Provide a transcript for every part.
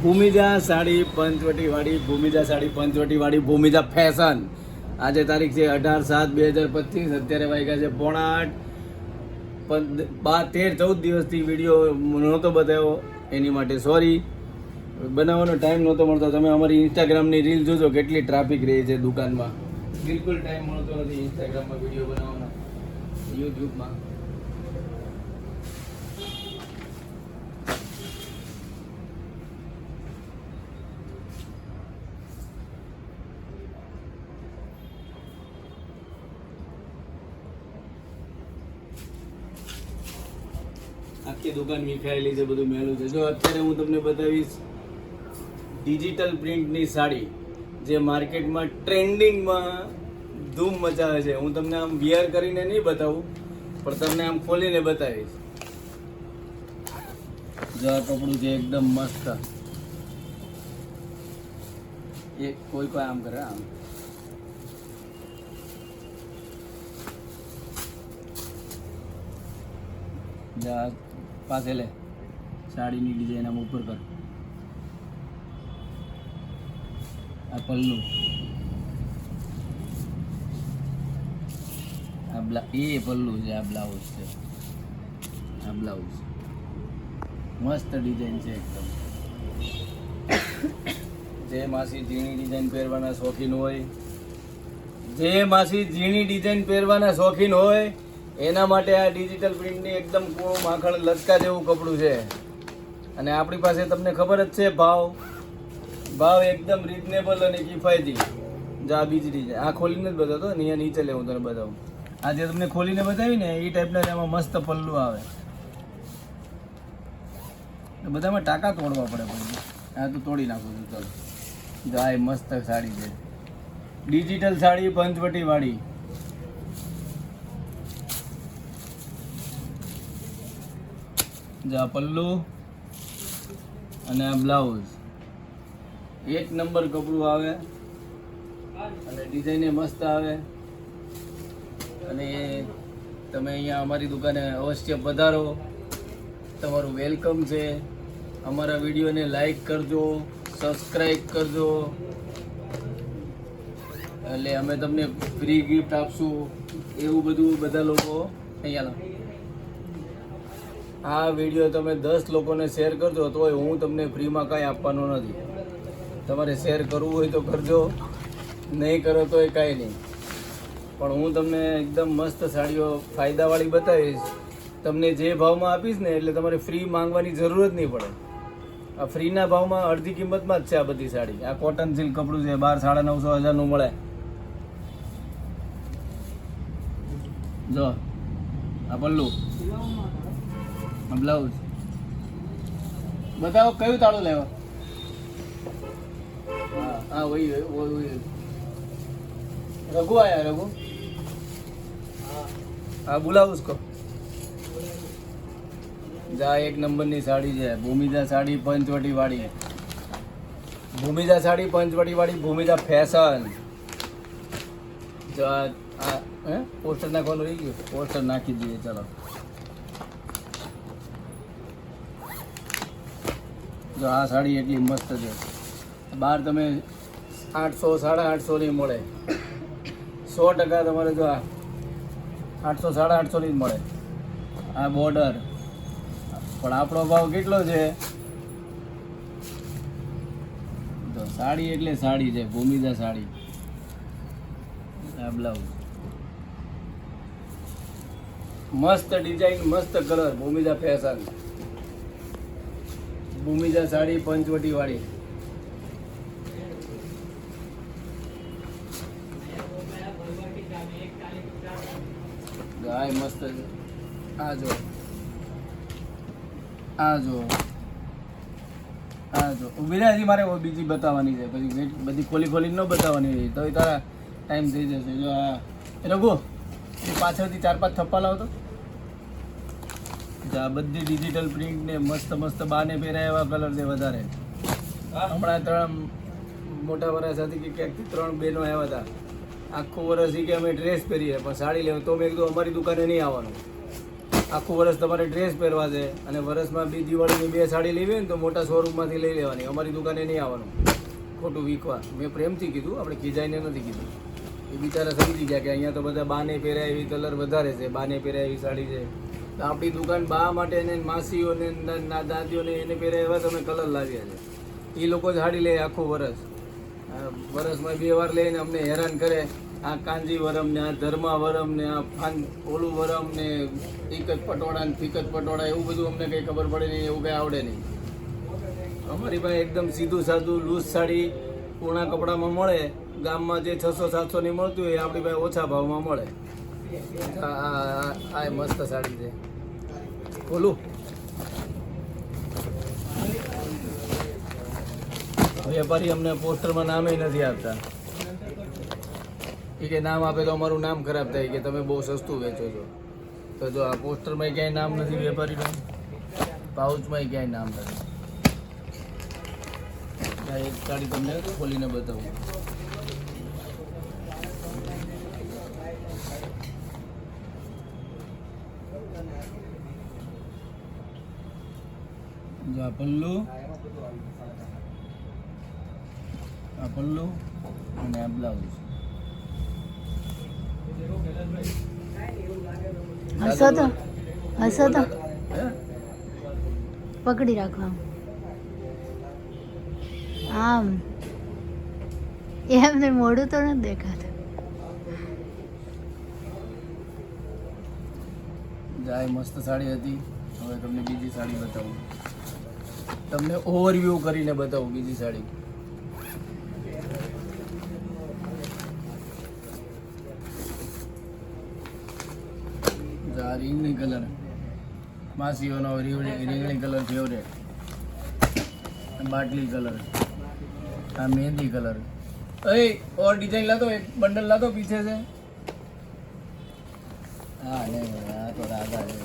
ભૂમિજા sari પંચવટીવાળી, ભૂમિજા sari પંચવટીવાળી, ભૂમિજા fashion. આજે તારીખ છે 18/7/2025. અત્યારે વાગ્યા છે 7:45. 13-14 દિવસથી વિડીયો નહોતો બતાવ્યો, એની માટે સોરી. બનાવવાનો ટાઈમ નહોતો મળતો. તમે અમારી ઇન્સ્ટાગ્રામની રીલ જોજો, કેટલી ટ્રાફિક રહી છે દુકાનમાં. બિલકુલ ટાઈમ મળતો નથી ઇન્સ્ટાગ્રામમાં વિડીયો બનાવવાનો, યુટ્યુબમાં. આખી દુકાન વિખાયેલી છે, બધું મેલું છે. જો અત્યારે હું તમને બતાવીશ ડિજિટલ પ્રિન્ટની સાડી, જે માર્કેટમાં ટ્રેન્ડિંગમાં ધૂમ મચાવે છે. હું તમને આમ વિયર કરીને નહીં બતાવું, પણ તમને આમ ખોલીને બતાવીશ. જો આ કપડું છે એકદમ મસ્ત. એક કોઈ આમ કરે, આમ પાસે લે. સાડીની ડિઝાઇન આમ ઉપર કર. આ પલ્લું, આ એ પલ્લું છે, આ બ્લાઉઝ છે. આ બ્લાઉઝ મસ્ત ડિઝાઇન છે એકદમ. જે માસી ઝીણી ડિઝાઇન પહેરવાના શોખીન હોય, એના માટે આ ડિજિટલ પ્રિન્ટની એકદમ કૂણું માખણ લચકા જેવું કપડું છે. અને આપણી પાસે તમને ખબર જ છે ભાવ એકદમ રિઝનેબલ અને કિફાયતી. જો આ બીજી ડિઝાઇન, આ ખોલીને જ બતાવતો, અહીંયા નીચે લે, હું તને બતાવું. આ જે તમને ખોલીને બતાવી ને, એ ટાઈપના એમાં મસ્ત પલ્લું આવે. બધામાં ટાંકા તોડવા પડે પછી. આ તો તોડી નાખું છું. ચાલો, જો આ મસ્ત સાડી છે, ડિજિટલ સાડી પંચવટીવાળી. જો આ પલ્લુ અને આ બ્લાઉઝ, એક નંબર કપડું આવે અને ડિઝાઇન મસ્ત આવે. અને તમે અહીંયા અમારી દુકાને અવશ્ય પધારો, તમારું વેલકમ છે. અમારા વિડીયોને લાઈક કરજો, સબસ્ક્રાઈબ કરજો, એટલે અમે તમને ફ્રી ગિફ્ટ આપશું. એવું બધું બધા લોકો અહીંયા. આ વિડીયો તમે 10 લોકોને શેર કરજો, તોય હું તમને ફ્રીમાં કાંઈ આપવાનો નથી. તમારે શેર કરવું હોય તો કરજો, નહીં કરો તોય કાંઈ નહીં. પણ હું તમને એકદમ મસ્ત સાડીઓ ફાયદાવાળી બતાવીશ. તમને જે ભાવમાં આપીશ ને, એટલે તમારે ફ્રી માંગવાની જરૂર જ નહીં પડે. આ ફ્રીના ભાવમાં અડધી કિંમતમાં જ છે આ બધી સાડી. આ કોટન સિલ્ક કપડું છે, 12,900-1000નું મળે. જો આ પલ્લું, આ બ્લાઉઝ. બતાવો કયું તાળું લેવા. હા વही रघु आया, रघु. हाँ बुलाओ उसको. जा एक नंबर ની સાડી છે, ભૂમિજા સાડી પંચવટીવાળી, ભૂમિજા સાડી પંચવટીવાળી, ભૂમિજા ફેશન. જો આ પોસ્ટર નાખવાનું રહી ગયું, પોસ્ટર નાખી દઈએ. ચલો, જો આ સાડી એટલી મસ્ત છે. બહાર તમે 800-850 ની મળે. 100% તમારે જો આ 800-850 ની જ મળે. આ બોર્ડર, પણ આપણો ભાવ કેટલો છે? તો સાડી એટલે સાડી છે, ભૂમિજા સાડી. આ બ્લાઉઝ મસ્ત ડિઝાઇન, મસ્ત કલર, ભૂમિજા ફેશન, ભૂમિજા સાડી પંચવટીવાળી. આ મસ્ત છે. આ જો, આ જો, આ જો. ઉભી રહે, હજી મારે બીજી બતાવવાની છે. પછી બધી ખોલી ન બતાવવાની, તો તારા ટાઈમ થઈ જશે. જો આ રઘુ, પાછળથી 4-5 થપ્પા લાવતો. આ બધી ડિજિટલ પ્રિન્ટ ને મસ્ત બાને પહેરાય એવા કલર છે વધારે. હમણાં 3 મોટા વર્ષ હતી કે ક્યાંકથી 3 બહેનો આવ્યા હતા. આખું વર્ષ કે અમે ડ્રેસ પહેરીએ, પણ સાડી લેવા તો મેં કીધું અમારી દુકાને નહીં આવવાનું. આખું વર્ષ તમારે ડ્રેસ પહેરવા છે અને વર્ષમાં બી દિવાળીની 2 સાડી લેવી હોય ને તો મોટા શોરૂમમાંથી લઈ લેવાની, અમારી દુકાને નહીં આવવાનું ખોટું વીકવા. મેં પ્રેમથી કીધું, આપણે ખીજાઈને નથી કીધું. એ બિચારા સમજી ગયા કે અહીંયા તો બધા બાને પહેર્યા એવી કલર વધારે છે, બાને પહેર્યા એવી સાડી છે. તો આપણી દુકાન બા માટે ને માસીઓને દાદીઓને એને પહેર્યા એવા તમે કલર લાવ્યા છે. એ લોકો સાડી લે આખું વર્ષ, વર્ષમાં 2 વાર લઈને અમને હેરાન કરે. આ કાંજીવરમ ને આ ધર્માવરમ ને આ ઓલું વરમ ને એક જ પટોળા ને ફીકત પટોળા, એવું બધું અમને કંઈ ખબર પડે નહીં, એવું કંઈ આવડે નહીં. અમારી પાસે એકદમ સીધું સાદું લૂઝ સાડી પૂર્ણા કપડામાં મળે. ગામમાં જે 600-700 ની મળતું હોય આપણી પાસે ઓછા ભાવમાં મળે. આ મસ્ત સાડી છે. બોલું વેપારી અમને પોસ્ટરમાં નામે નથી આપતા. એ કે નામ આપે તો અમારું નામ ખરાબ થાય કે તમે બહુ સસ્તું વેચો છો. તો જો આ પોસ્ટરમાં ક્યાંય નામ નથી વેપારીનું, પાઉચમાં ક્યાંય નામ નથી. એક સાડી તમને ખોલીને બતાવું. જો આ પલ્લુ અને આ બ્લાઉઝ. હસો તો પકડી રાખવા આમ, એમને મોઢું તો નથી દેખાતું. જાય મસ્ત સાડી હતી. હવે તમને બીજી સાડી બતાવું, તમને ઓવરવ્યૂ કરીને બતાવું બીજી સાડી. રીંગણી કલર, માસીઓનો રીંગણી કલર ફેવરેટ. બાટલી કલર, આ મહેંદી કલર. ઓર ડિઝાઇન લાતો, એક બંડલ લાતો પીછે છે. હા નહીં, આ તો રાધા છે.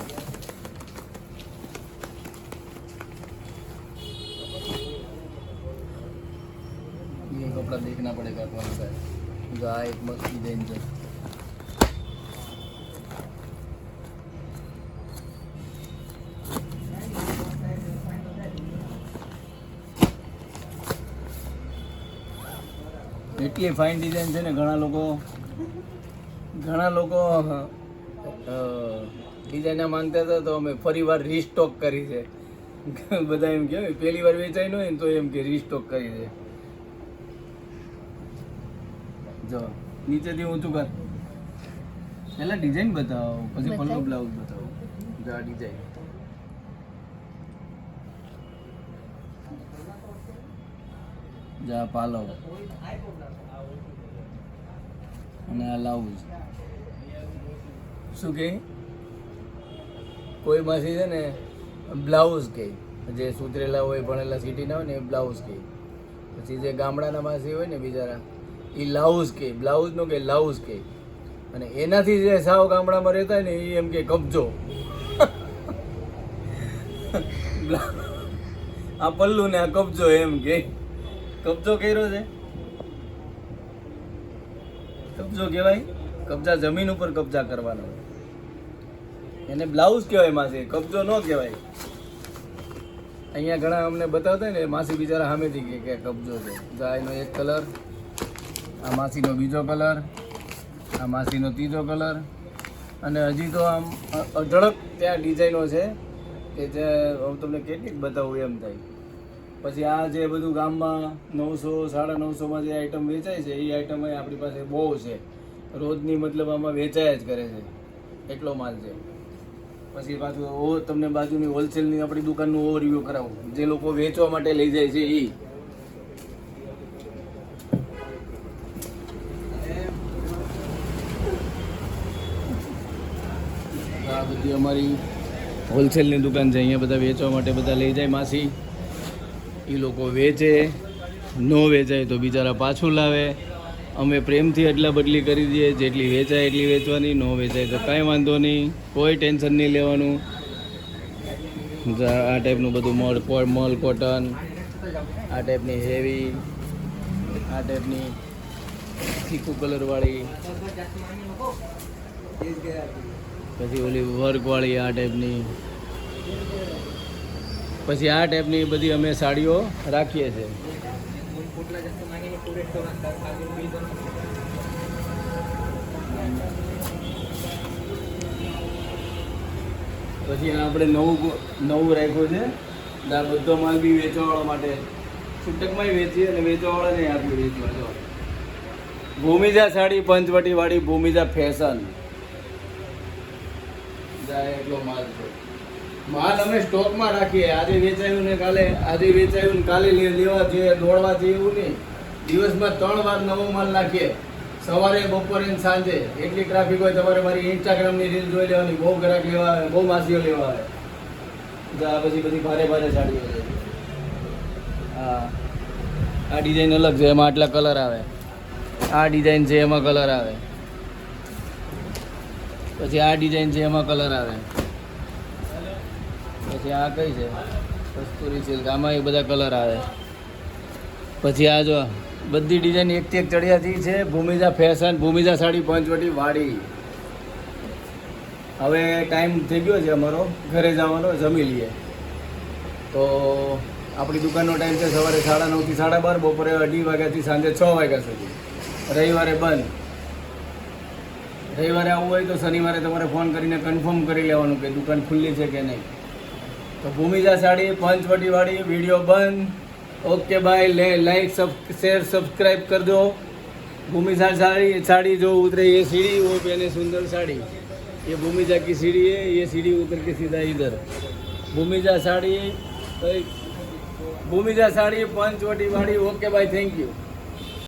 ये कपड़ा देखना पड़ेगा कौन सा है. जो आ एक मस्त डिजाइन है. એટલી ફાઇન ડિઝાઇન છે ને, ઘણા લોકો ડિઝાઇન માંગતા હતા તો અમે ફરી વાર રીસ્ટોક કરી છે. બધા એમ કહેવાય પહેલી વાર વેચાઈ ન હોય ને તો એમ કે રીસ્ટોક કરી છે. જો નીચેથી ઊંચું કર, પહેલા ડિઝાઇન બતાવો પછી પલ્લુ બ્લાઉઝ બતાવો. જો આ ડિઝાઇન, જા પાલવ અને આ બ્લાઉઝ. શું કહે કોઈ માસી છે ને બ્લાઉઝ કહે, જે સુધરેલા હોય ભણેલા સિટીના હોય ને એ બ્લાઉઝ કહે. પછી જે ગામડાના માસી હોય ને બિચારા એ લાઉઝ કહે, બ્લાઉઝ નો કે લાઉઝ કહે. અને એનાથી જે સાવ ગામડામાં રહેતા હોય ને એ એમ કે કબજો. આ પલ્લુ ને આ કબજો એમ કે કબજો કર્યો છે. કબજો કહેવાય, કબજા જમીન ઉપર કબજા કરવાનો, એને બ્લાઉઝ કહેવાય માસી, કબજો ન કહેવાય. અહીંયા ઘણા અમને બતાવતા ને માસી બિચારા સામેથી કે કબજો છે. જો એનો એક કલર, આ માસીનો બીજો કલર, આ માસીનો ત્રીજો કલર, અને હજી તો આમ અઢળક ત્યાં ડિઝાઇનો છે કે જે હું તમને કેટલીક બતાવું એમ થાય. પછી આ જે બધું ગામમાં 900-950 જે આઈટમ વેચાય છે એ આઈટમ આપણી પાસે બહુ છે, રોજની મતલબ આમાં વેચાયા જ કરે છે, એટલો માલ છે. પછી પાછું તમને બાજુની હોલસેલની આપણી દુકાનનું ઓવરવ્યૂ કરાવું, જે લોકો વેચવા માટે લઈ જાય છે એ. આ બધી અમારી હોલસેલની દુકાન છે, અહીંયા બધા વેચવા માટે બધા લઈ જાય માસી. એ લોકો વેચે, ન વેચાય તો બિચારા પાછું લાવે. અમે પ્રેમથી એટલા બદલી કરી દઈએ, જેટલી વેચાય એટલી વેચવાની, ન વેચાય તો કાંઈ વાંધો નહીં, કોઈ ટેન્શન નહીં લેવાનું. આ ટાઈપનું બધું મલ કોટન, આ ટાઈપની હેવી, આ ટાઈપની તીખું કલરવાળી, પછી ઓલી વર્કવાળી આ ટાઈપની, પછી આ ટાઈપની બધી અમે સાડીઓ રાખીએ છીએ. પછી આ આપણે નવું રાખ્યું છે. આ બધો માલ બી વેચવાવાળા માટે છૂટકમાંય વેચીએ અને વેચવાવાળાને આપ્યું વેચવા. જો ભૂમિજા સાડી પંચવટી વાળી ભૂમિજા ફેશન, એટલો માલ છે. માલ અમે સ્ટોકમાં રાખીએ. આજે વેચાયું ને કાલે લેવા જઈએ, દોડવા જઈએ એવું નહીં. દિવસમાં 3 વાર નવો માલ નાખીએ, સવારે, બપોરે ને સાંજે. એટલી ટ્રાફિક હોય. તમારે મારી ઇન્સ્ટાગ્રામની રીલ જોઈ લેવાની. બહુ ગ્રાહક લેવા આવે, બહુ માસીઓ લેવા આવે. પછી બધી ભારે સાડીઓ છે. હા, આ ડિઝાઇન અલગ છે, એમાં આટલા કલર આવે. આ ડિઝાઇન છે, એમાં કલર આવે. પછી આ ડિઝાઇન છે, એમાં કલર આવે. પછી આ કઈ છે, કસ્તુરી સિલ્ક, આમાં એ બધા કલર આવે. પછી આ જો બધી ડિઝાઇન એકથી એક ચડિયાતી છે. ભૂમિજા ફેશન, ભૂમિજા સાડી પંચવટી વાળી. હવે ટાઈમ થઈ ગયો છે અમારો ઘરે જવાનો, જમી લઈએ. તો આપણી દુકાનનો ટાઈમ છે સવારે 9:30 થી 12:30, બપોરે 2:30 વાગ્યાથી સાંજે 6 વાગ્યા સુધી. રવિવારે બંધ. રવિવારે આવવું હોય તો શનિવારે તમારે ફોન કરીને કન્ફર્મ કરી લેવાનું કે દુકાન ખુલ્લી છે કે નહીં. તો ભૂમિજા સાડી પંચવટી વાળી વિડીયો બંધ. Okay bye. Like share subscribe कर दो. भूमिजा साड़ी जो उतरे, ये सीढ़ी, वो पहने सुंदर साड़ी. ये भूमिजा की सीढ़ी है. ये सीढ़ी उतर के सीधा इधर भूमिजा साड़ी पंचवटी वाड़ी. Okay bye, thank you.